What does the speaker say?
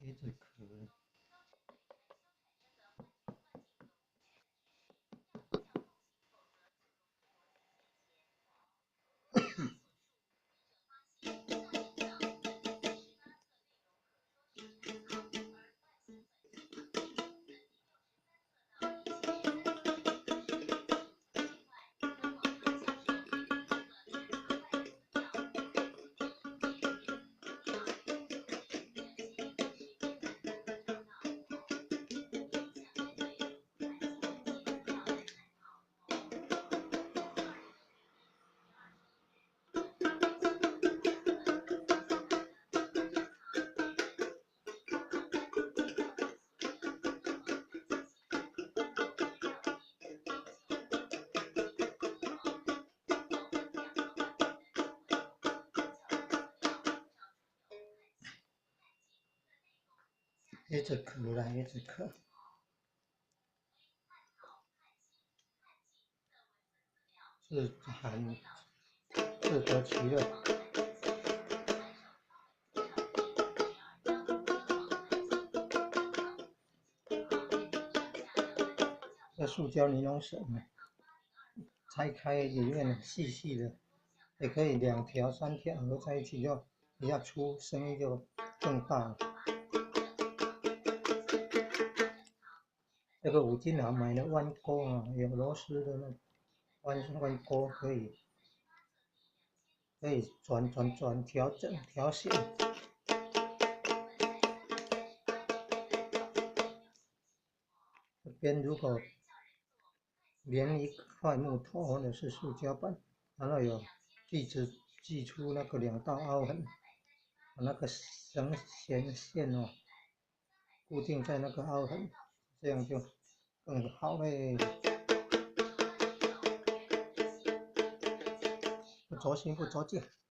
椰子壳。椰子壳啦，椰子壳，是自得其乐。这塑胶尼龙绳呢，拆开里面细细的，也可以2条、3条合在一起，就比较粗，声音就更大了。这个五金行买的弯钩啊，有螺丝的那弯钩可以转调线。这边如果连一块木头或者是塑胶板，然后有锯出那个2道凹痕，把那个绳线哦固定在那个凹痕，这样就更好嘞。不着心不着劲。